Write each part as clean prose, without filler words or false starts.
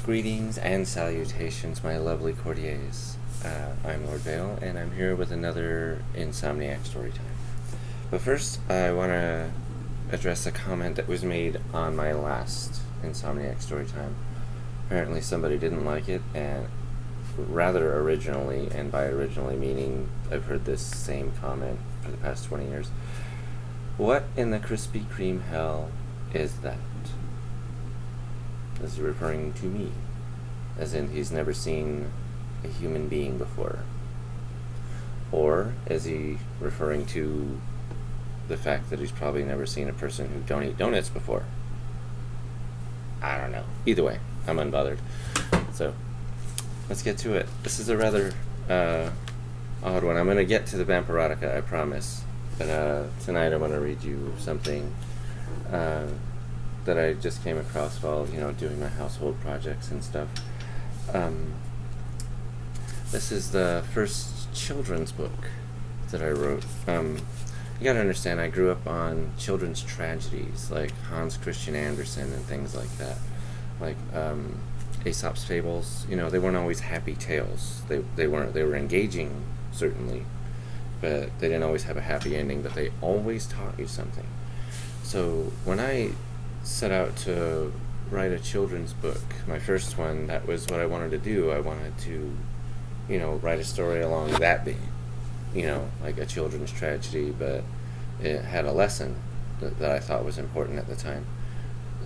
Greetings and salutations, my lovely courtiers. I'm Lord Vale, and I'm here with another Insomniac story time. But first, I want to address a comment that was made on my last Insomniac story time. Apparently somebody didn't like it, and rather originally, and by originally meaning I've heard this same comment for the past 20 years. What in the Krispy Kreme hell is that? Is he referring to me? As in he's never seen a human being before? Or is he referring to the fact that he's probably never seen a person who don't eat donuts before? I don't know. Either way, I'm unbothered. So, let's get to it. This is a rather odd one. I'm going to get to the Vampirotica, I promise. But tonight I want to read you something that I just came across while, doing my household projects and stuff. This is the first children's book that I wrote. You gotta understand, I grew up on children's tragedies, like Hans Christian Andersen and things like that. Like, Aesop's fables, they weren't always happy tales. They were engaging, certainly, but they didn't always have a happy ending, but they always taught you something. So, when I set out to write a children's book, my first one, that was what I wanted to do. I wanted to, write a story along that vein, like a children's tragedy, but it had a lesson that I thought was important at the time.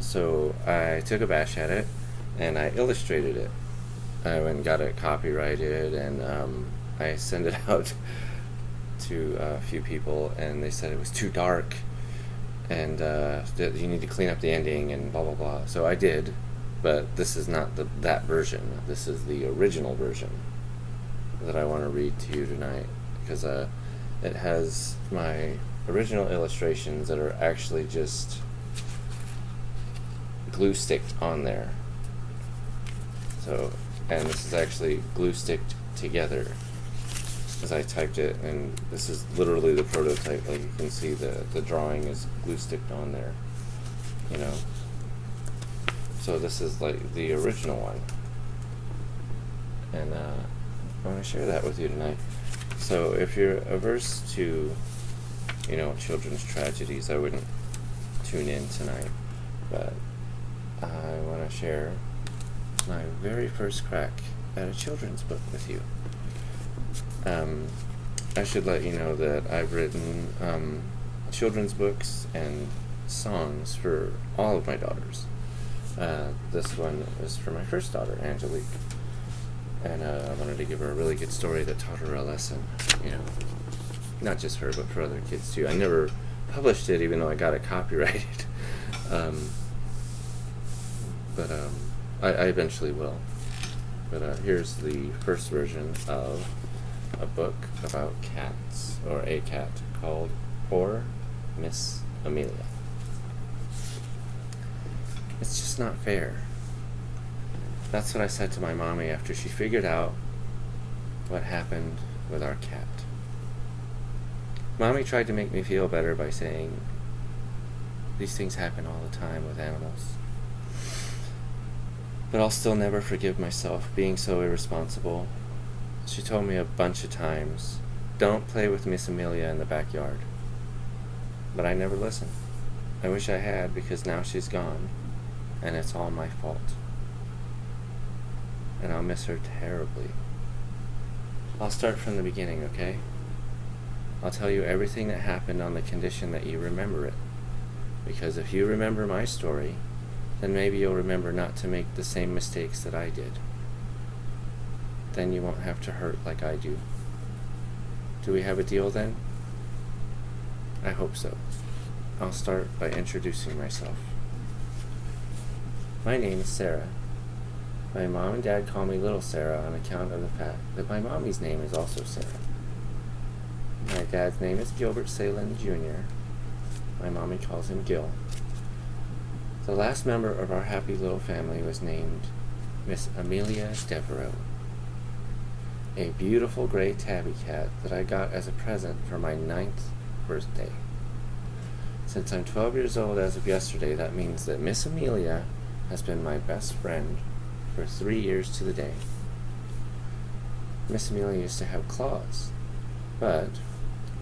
So I took a bash at it, and I illustrated it. I went and got it copyrighted, and I sent it out to a few people, and they said it was too dark, and that you need to clean up the ending and blah blah blah. So I did, but this is not that version. This is the original version that I want to read to you tonight, because it has my original illustrations that are actually just glue sticked on there. So, and this is actually glue sticked together as I typed it, and this is literally the prototype. Like, you can see the drawing is glue sticked on there, So this is like the original one, and I want to share that with you tonight. So if you're averse to, children's tragedies, I wouldn't tune in tonight, but I want to share my very first crack at a children's book with you. I should let you know that I've written children's books and songs for all of my daughters. This one was for my first daughter, Angelique, and I wanted to give her a really good story that taught her a lesson, not just her, but for other kids too. I never published it, even though I got it copyrighted, but I eventually will. But here's the first version of a book about cats, or a cat, called Poor Miss Amelia. It's just not fair. That's what I said to my mommy after she figured out what happened with our cat. Mommy tried to make me feel better by saying, these things happen all the time with animals. But I'll still never forgive myself being so irresponsible. She told me a bunch of times, don't play with Miss Amelia in the backyard. But I never listened. I wish I had, because now she's gone, and it's all my fault. And I'll miss her terribly. I'll start from the beginning, okay? I'll tell you everything that happened on the condition that you remember it. Because if you remember my story, then maybe you'll remember not to make the same mistakes that I did. Then you won't have to hurt like I do. Do we have a deal then? I hope so. I'll start by introducing myself. My name is Sarah. My mom and dad call me Little Sarah on account of the fact that my mommy's name is also Sarah. My dad's name is Gilbert Salen Jr. My mommy calls him Gil. The last member of our happy little family was named Miss Amelia Devereaux, a beautiful gray tabby cat that I got as a present for my 9th birthday. Since I'm 12 years old as of yesterday, that means that Miss Amelia has been my best friend for 3 years to the day. Miss Amelia used to have claws, but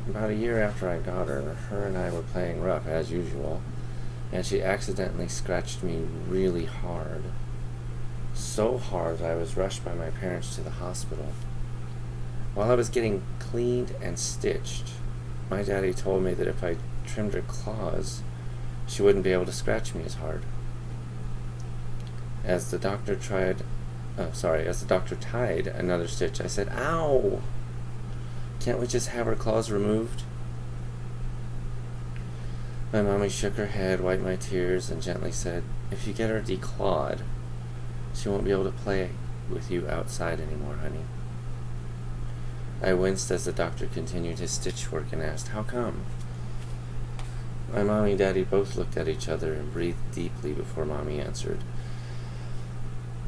about a year after I got her, her and I were playing rough as usual, and she accidentally scratched me really hard. So hard I was rushed by my parents to the hospital. While I was getting cleaned and stitched, my daddy told me that if I trimmed her claws, she wouldn't be able to scratch me as hard. As the doctor tied another stitch, I said, "Ow! Can't we just have her claws removed?" My mommy shook her head, wiped my tears, and gently said, "If you get her declawed, she won't be able to play with you outside anymore, honey." I winced as the doctor continued his stitch work and asked, "How come?" My mommy and daddy both looked at each other and breathed deeply before mommy answered,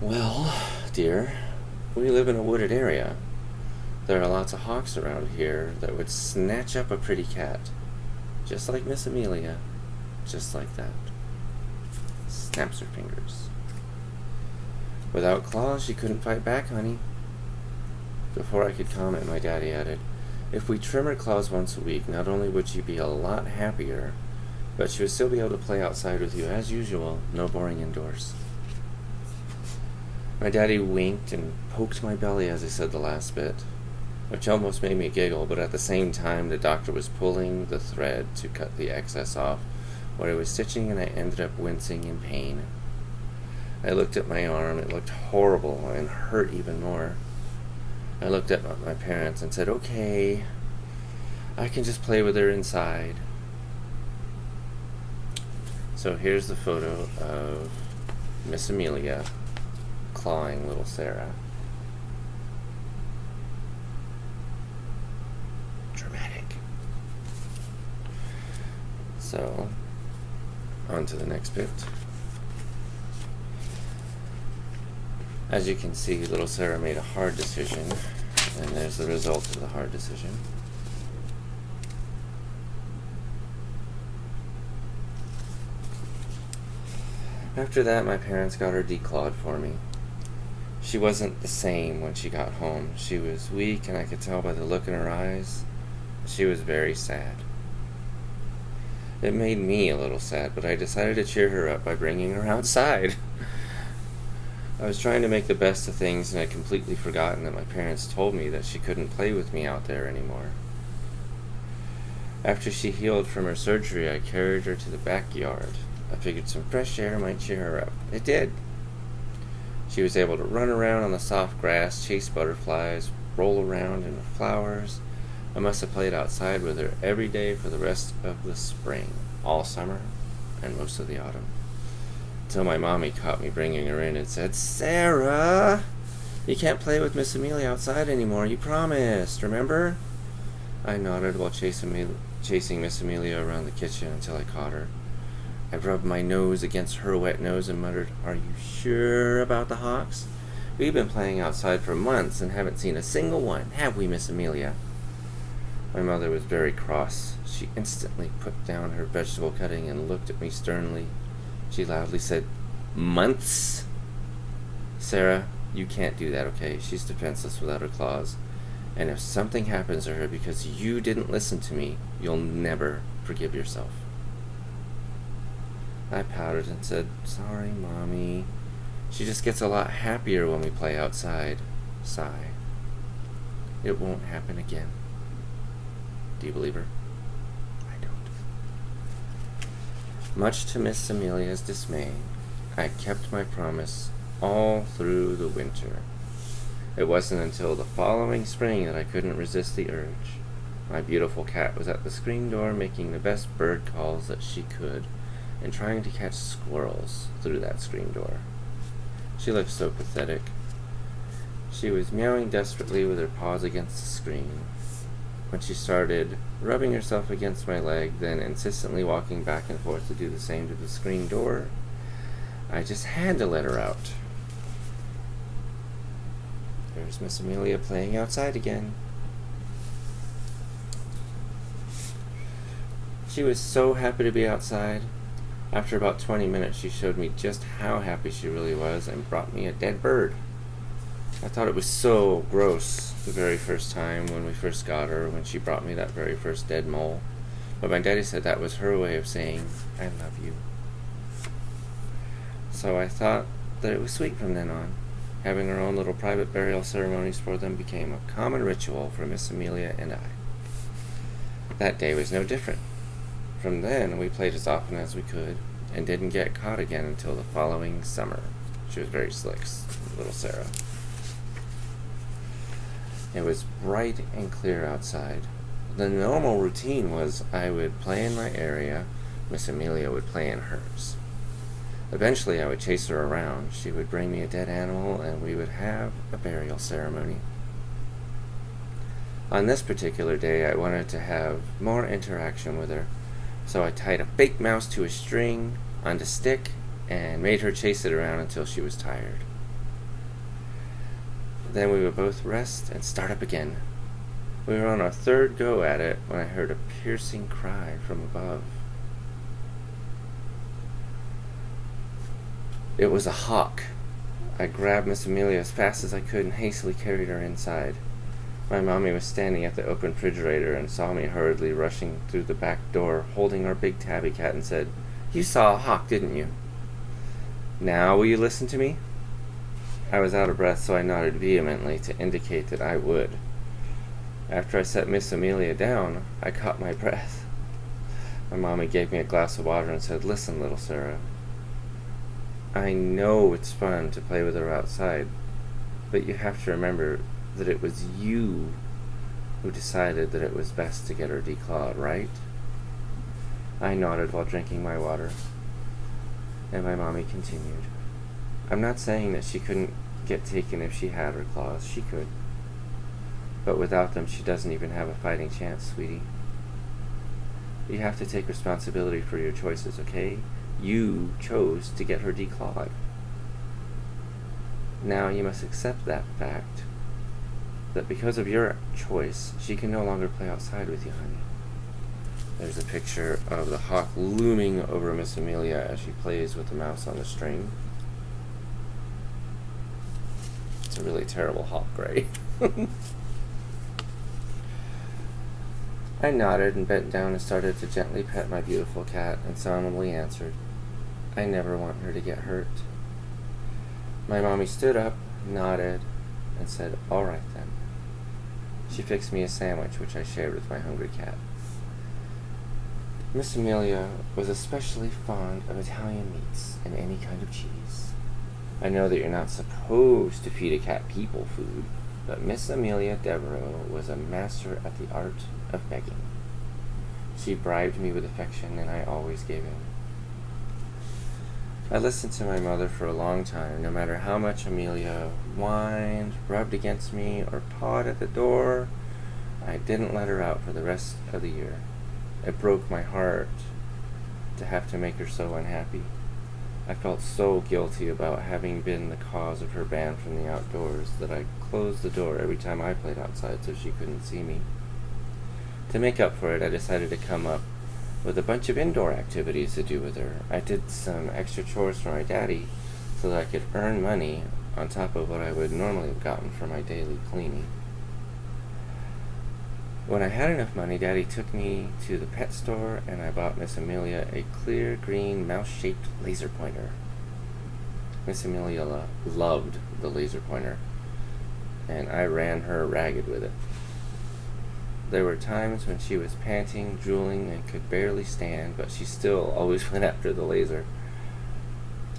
"Well, dear, we live in a wooded area. There are lots of hawks around here that would snatch up a pretty cat, just like Miss Amelia, just like that." Snaps her fingers. "Without claws, she couldn't fight back, honey." Before I could comment, my daddy added, "If we trim her claws once a week, not only would she be a lot happier, but she would still be able to play outside with you as usual, no boring indoors." My daddy winked and poked my belly as he said the last bit, which almost made me giggle, but at the same time the doctor was pulling the thread to cut the excess off where he was stitching, and I ended up wincing in pain. I looked at my arm. It looked horrible and hurt even more. I looked at my parents and said, "Okay, I can just play with her inside." So here's the photo of Miss Amelia clawing little Sarah. Dramatic. So, on to the next bit. As you can see, little Sarah made a hard decision, and there's the result of the hard decision. After that, my parents got her declawed for me. She wasn't the same when she got home. She was weak, and I could tell by the look in her eyes. She was very sad. It made me a little sad, but I decided to cheer her up by bringing her outside. I was trying to make the best of things, and I'd completely forgotten that my parents told me that she couldn't play with me out there anymore. After she healed from her surgery, I carried her to the backyard. I figured some fresh air might cheer her up. It did. She was able to run around on the soft grass, chase butterflies, roll around in the flowers. I must have played outside with her every day for the rest of the spring, all summer, and most of the autumn. Until my mommy caught me bringing her in and said, "Sarah, you can't play with Miss Amelia outside anymore. You promised, remember?" I nodded while chasing Miss Amelia around the kitchen until I caught her. I rubbed my nose against her wet nose and muttered, "Are you sure about the hawks? We've been playing outside for months and haven't seen a single one, have we, Miss Amelia?" My mother was very cross. She instantly put down her vegetable cutting and looked at me sternly. She loudly said, "Months? Sarah, you can't do that, okay? She's defenseless without her claws. And if something happens to her because you didn't listen to me, you'll never forgive yourself." I pouted and said, "Sorry, Mommy. She just gets a lot happier when we play outside." Sigh. "It won't happen again." Do you believe her? I don't. Much to Miss Amelia's dismay, I kept my promise all through the winter. It wasn't until the following spring that I couldn't resist the urge. My beautiful cat was at the screen door making the best bird calls that she could and trying to catch squirrels through that screen door. She looked so pathetic. She was meowing desperately with her paws against the screen. When she started rubbing herself against my leg, then insistently walking back and forth to do the same to the screen door, I just had to let her out. There's Miss Amelia playing outside again. She was so happy to be outside. After about 20 minutes, she showed me just how happy she really was and brought me a dead bird. I thought it was so gross the very first time when we first got her, when she brought me that very first dead mole. But my daddy said that was her way of saying, I love you. So I thought that it was sweet from then on. Having our own little private burial ceremonies for them became a common ritual for Miss Amelia and I. That day was no different. From then, we played as often as we could and didn't get caught again until the following summer. She was very slick, little Sarah. It was bright and clear outside. The normal routine was I would play in my area, Miss Amelia would play in hers. Eventually I would chase her around, she would bring me a dead animal, and we would have a burial ceremony. On this particular day I wanted to have more interaction with her, so I tied a fake mouse to a string on the stick and made her chase it around until she was tired. Then we would both rest and start up again. We were on our third go at it when I heard a piercing cry from above. It was a hawk. I grabbed Miss Amelia as fast as I could and hastily carried her inside. My mommy was standing at the open refrigerator and saw me hurriedly rushing through the back door, holding our big tabby cat, and said, "You saw a hawk, didn't you? Now will you listen to me?" I was out of breath, so I nodded vehemently to indicate that I would. After I set Miss Amelia down, I caught my breath. My mommy gave me a glass of water and said, "Listen, little Sarah. I know it's fun to play with her outside, but you have to remember that it was you who decided that it was best to get her declawed, right?" I nodded while drinking my water, and my mommy continued. "I'm not saying that she couldn't get taken if she had her claws. She could. But without them, she doesn't even have a fighting chance, sweetie. You have to take responsibility for your choices, okay? You chose to get her declawed. Now you must accept that fact, that because of your choice, she can no longer play outside with you, honey." There's a picture of the hawk looming over Miss Amelia as she plays with the mouse on the string. It's a really terrible hawk, right? I nodded and bent down and started to gently pet my beautiful cat and solemnly answered, "I never want her to get hurt." My mommy stood up, nodded, and said, "All right then." She fixed me a sandwich, which I shared with my hungry cat. Miss Amelia was especially fond of Italian meats and any kind of cheese. I know that you're not supposed to feed a cat people food, but Miss Amelia Devereaux was a master at the art of begging. She bribed me with affection, and I always gave in. I listened to my mother for a long time, no matter how much Amelia whined, rubbed against me, or pawed at the door. I didn't let her out for the rest of the year. It broke my heart to have to make her so unhappy. I felt so guilty about having been the cause of her ban from the outdoors that I closed the door every time I played outside so she couldn't see me. To make up for it, I decided to come up with a bunch of indoor activities to do with her. I did some extra chores for my daddy so that I could earn money on top of what I would normally have gotten for my daily cleaning. When I had enough money, Daddy took me to the pet store and I bought Miss Amelia a clear green mouse-shaped laser pointer. Miss Amelia loved the laser pointer, and I ran her ragged with it. There were times when she was panting, drooling, and could barely stand, but she still always went after the laser.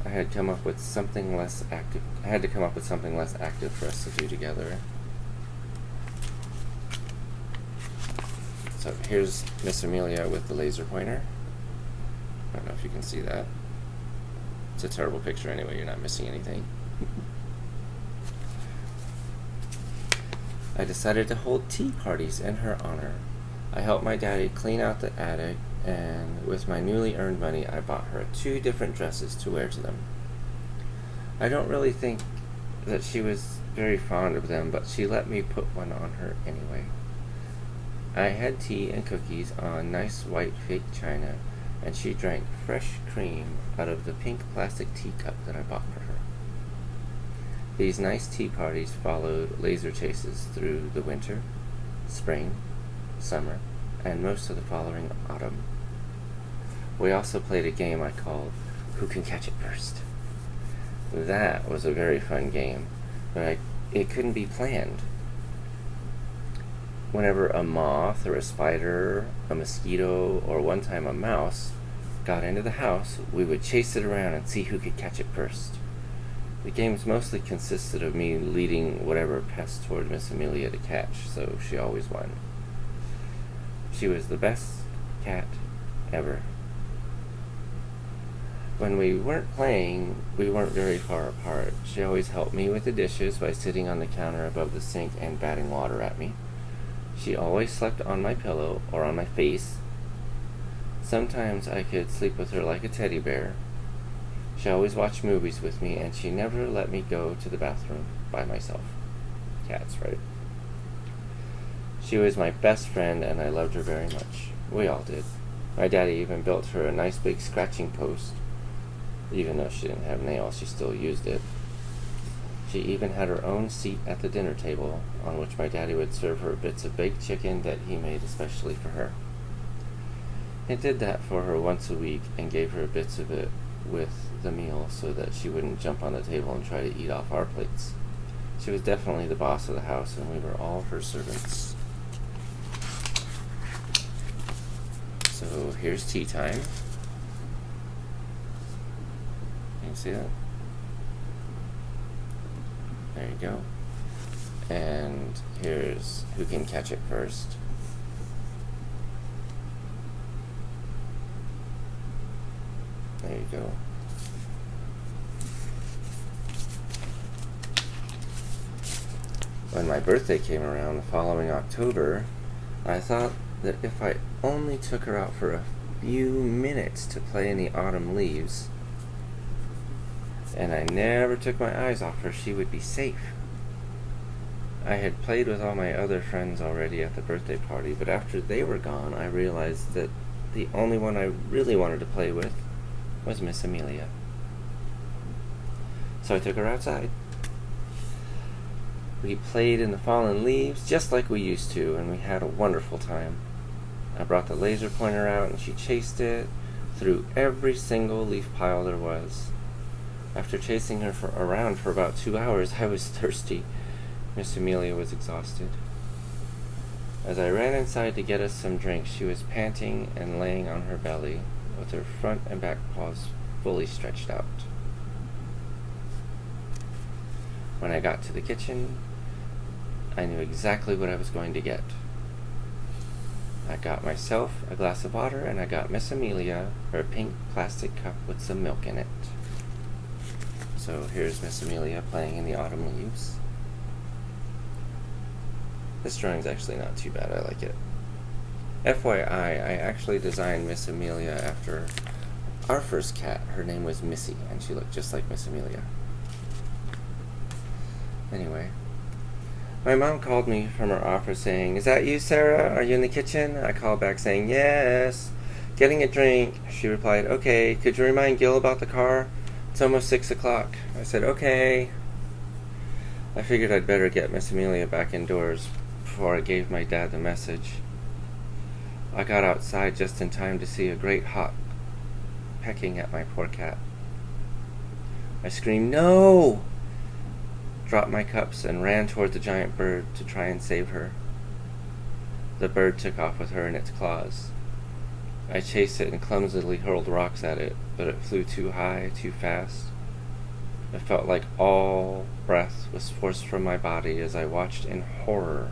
I had to come up with something less active for us to do together. So here's Miss Amelia with the laser pointer. I don't know if you can see that. It's a terrible picture anyway, you're not missing anything. I decided to hold tea parties in her honor. I helped my daddy clean out the attic, and with my newly earned money, I bought her 2 different dresses to wear to them. I don't really think that she was very fond of them, but she let me put one on her anyway. I had tea and cookies on nice white fake china, and she drank fresh cream out of the pink plastic teacup that I bought for her. These nice tea parties followed laser chases through the winter, spring, summer, and most of the following autumn. We also played a game I called Who Can Catch It First. That was a very fun game, but it couldn't be planned. Whenever a moth or a spider, a mosquito, or one time a mouse got into the house, we would chase it around and see who could catch it first. The games mostly consisted of me leading whatever pest toward Miss Amelia to catch, so she always won. She was the best cat ever. When we weren't playing, we weren't very far apart. She always helped me with the dishes by sitting on the counter above the sink and batting water at me. She always slept on my pillow or on my face. Sometimes I could sleep with her like a teddy bear. She always watched movies with me, and she never let me go to the bathroom by myself. Cats, right? She was my best friend, and I loved her very much. We all did. My daddy even built her a nice big scratching post. Even though she didn't have nails, she still used it. She even had her own seat at the dinner table, on which my daddy would serve her bits of baked chicken that he made especially for her. He did that for her once a week and gave her bits of it with the meal so that she wouldn't jump on the table and try to eat off our plates. She was definitely the boss of the house, and we were all her servants. So here's tea time. Can you see that? There you go. And here's Who Can Catch It First. There you go. When my birthday came around the following October, I thought that if I only took her out for a few minutes to play in the autumn leaves, and I never took my eyes off her, she would be safe. I had played with all my other friends already at the birthday party, but after they were gone, I realized that the only one I really wanted to play with was Miss Amelia. So I took her outside. We played in the fallen leaves just like we used to, and we had a wonderful time. I brought the laser pointer out, and she chased it through every single leaf pile there was. After chasing her around for about 2 hours, I was thirsty. Miss Amelia was exhausted. As I ran inside to get us some drinks, she was panting and laying on her belly, with her front and back paws fully stretched out. When I got to the kitchen, I knew exactly what I was going to get. I got myself a glass of water, and I got Miss Amelia her pink plastic cup with some milk in it. So here's Miss Amelia playing in the autumn leaves. This drawing's actually not too bad, I like it. FYI, I actually designed Miss Amelia after our first cat. Her name was Missy, and she looked just like Miss Amelia. Anyway, my mom called me from her office saying, "Is that you, Sarah? Are you in the kitchen?" I called back saying, "Yes. Getting a drink." She replied, "Okay, could you remind Gil about the car? It's almost 6 o'clock. I said, "Okay." I figured I'd better get Miss Amelia back indoors before I gave my dad the message. I got outside just in time to see a great hawk pecking at my poor cat. I screamed, "No!" dropped my cups, and ran toward the giant bird to try and save her. The bird took off with her in its claws. I chased it and clumsily hurled rocks at it, but it flew too high, too fast. It felt like all breath was forced from my body as I watched in horror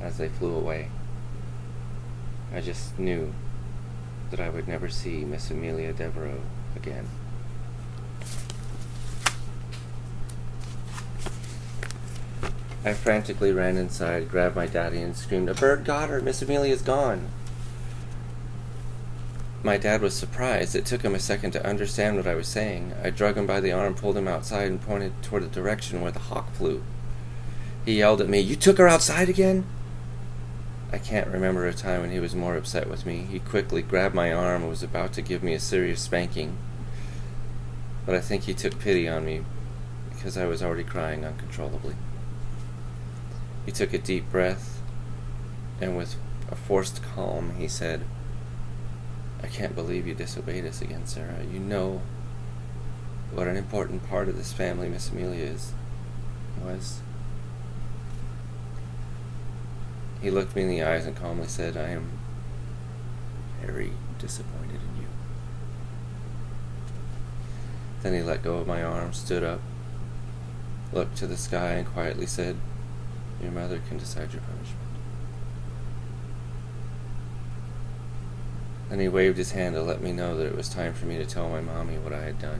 as they flew away. I just knew that I would never see Miss Amelia Devereaux again. I frantically ran inside, grabbed my daddy, and screamed, "A bird got her! Miss Amelia's gone!" My dad was surprised. It took him a second to understand what I was saying. I drug him by the arm, pulled him outside, and pointed toward the direction where the hawk flew. He yelled at me, "You took her outside again?" I can't remember a time when he was more upset with me. He quickly grabbed my arm and was about to give me a serious spanking. But I think he took pity on me because I was already crying uncontrollably. He took a deep breath, and with a forced calm, he said, "I can't believe you disobeyed us again, Sarah. You know what an important part of this family Miss Amelia was." He looked me in the eyes and calmly said, "I am very disappointed in you." Then he let go of my arm, stood up, looked to the sky, and quietly said, "Your mother can decide your punishment." Then he waved his hand to let me know that it was time for me to tell my mommy what I had done.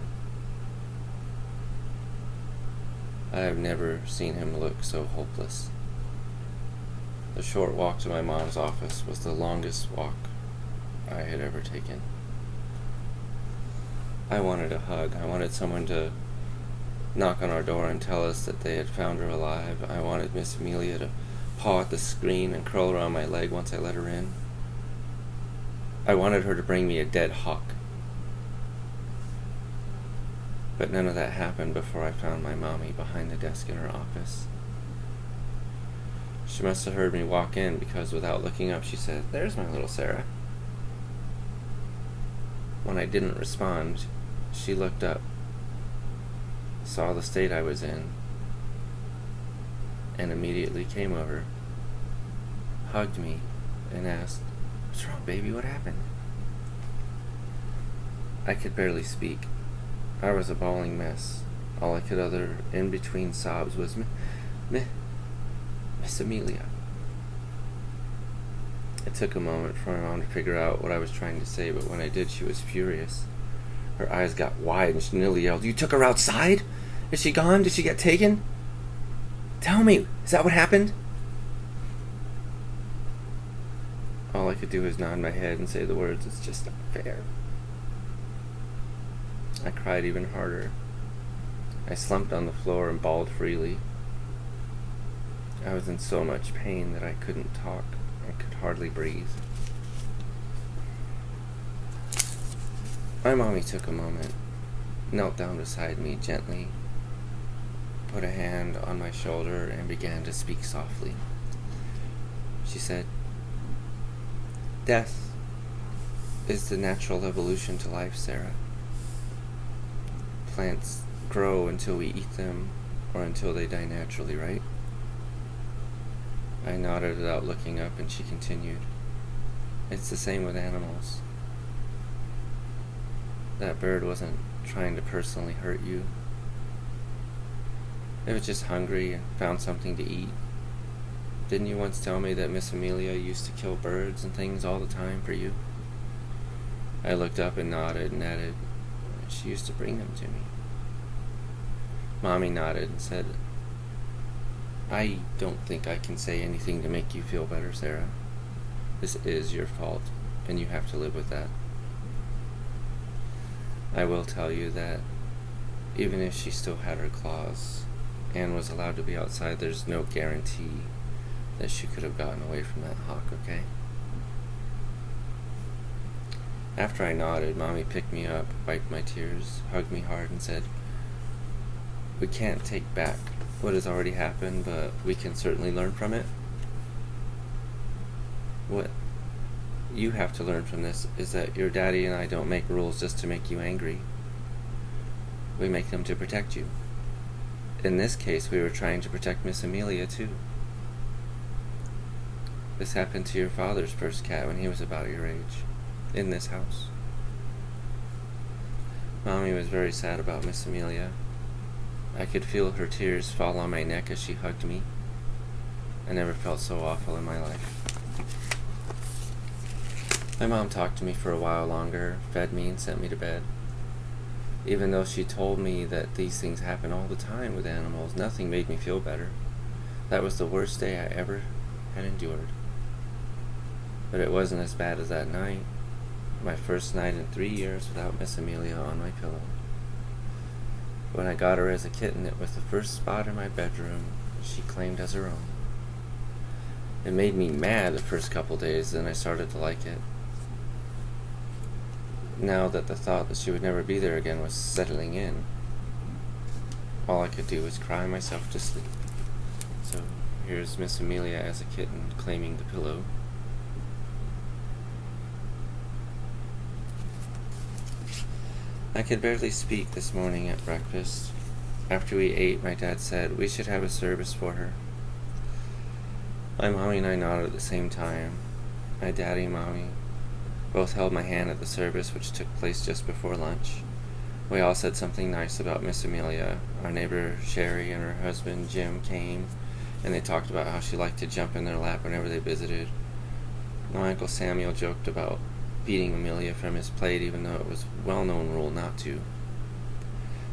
I have never seen him look so hopeless. The short walk to my mom's office was the longest walk I had ever taken. I wanted a hug. I wanted someone to knock on our door and tell us that they had found her alive. I wanted Miss Amelia to paw at the screen and curl around my leg once I let her in. I wanted her to bring me a dead hawk. But none of that happened before I found my mommy behind the desk in her office. She must have heard me walk in because without looking up she said, "There's my little Sarah." When I didn't respond, she looked up, saw the state I was in, and immediately came over, hugged me, and asked, "What's wrong, baby? What happened?" I could barely speak. I was a bawling mess. All I could utter in between sobs was, Miss Amelia." It took a moment for my mom to figure out what I was trying to say, but when I did, she was furious. Her eyes got wide and she nearly yelled, "You took her outside? Is she gone? Did she get taken? Tell me, is that what happened?" All I could do was nod my head and say the words, "It's just not fair." I cried even harder. I slumped on the floor and bawled freely. I was in so much pain that I couldn't talk. I could hardly breathe. My mommy took a moment, knelt down beside me gently, put a hand on my shoulder, and began to speak softly. She said, "Death is the natural evolution to life, Sarah. Plants grow until we eat them or until they die naturally, right?" I nodded without looking up, and she continued, "It's the same with animals. That bird wasn't trying to personally hurt you. It was just hungry and found something to eat. Didn't you once tell me that Miss Amelia used to kill birds and things all the time for you?" I looked up and nodded and added, "She used to bring them to me." Mommy nodded and said, "I don't think I can say anything to make you feel better, Sarah. This is your fault, and you have to live with that. I will tell you that even if she still had her claws and was allowed to be outside, there's no guarantee that she could have gotten away from that hawk, okay?" After I nodded, Mommy picked me up, wiped my tears, hugged me hard, and said, "We can't take back what has already happened, but we can certainly learn from it. What you have to learn from this is that your daddy and I don't make rules just to make you angry. We make them to protect you. In this case, we were trying to protect Miss Amelia, too. This happened to your father's first cat when he was about your age, in this house." Mommy was very sad about Miss Amelia. I could feel her tears fall on my neck as she hugged me. I never felt so awful in my life. My mom talked to me for a while longer, fed me, and sent me to bed. Even though she told me that these things happen all the time with animals, nothing made me feel better. That was the worst day I ever had endured. But it wasn't as bad as that night, my first night in 3 years without Miss Amelia on my pillow. When I got her as a kitten, it was the first spot in my bedroom she claimed as her own. It made me mad the first couple days, then I started to like it. Now that the thought that she would never be there again was settling in, all I could do was cry myself to sleep. So here's Miss Amelia as a kitten claiming the pillow. I could barely speak this morning at breakfast. After we ate, my dad said we should have a service for her. My mommy and I nodded at the same time. My daddy and mommy both held my hand at the service, which took place just before lunch. We all said something nice about Miss Amelia. Our neighbor Sherry and her husband Jim came, and they talked about how she liked to jump in their lap whenever they visited. My Uncle Samuel joked about feeding Amelia from his plate, even though it was a well-known rule not to.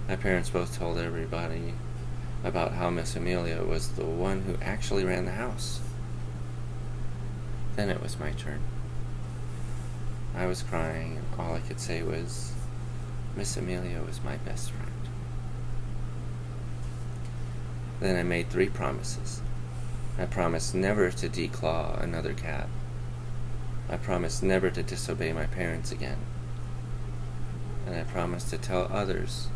My parents both told everybody about how Miss Amelia was the one who actually ran the house. Then it was my turn. I was crying, and all I could say was, Miss Amelia was my best friend. Then I made 3 promises. I promised never to declaw another cat. I promised never to disobey my parents again. And I promised to tell others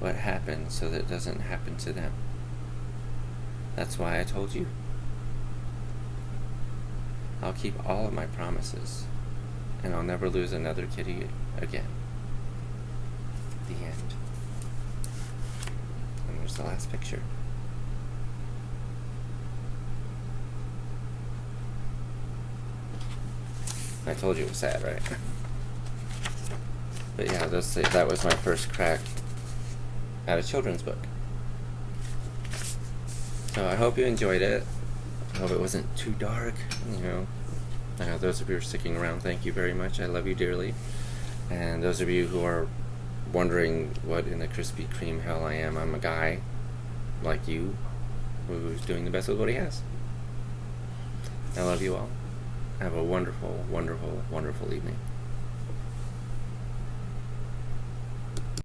what happened so that it doesn't happen to them. That's why I told you. I'll keep all of my promises, and I'll never lose another kitty again. The end. And there's the last picture. I told you it was sad, right? But yeah, that was my first crack at a children's book. So I hope you enjoyed it. I hope it wasn't too dark, those of you who are sticking around, thank you very much. I love you dearly. And those of you who are wondering what in the Krispy Kreme hell I am, I'm a guy like you who's doing the best with what he has. I love you all. Have a wonderful, wonderful, wonderful evening.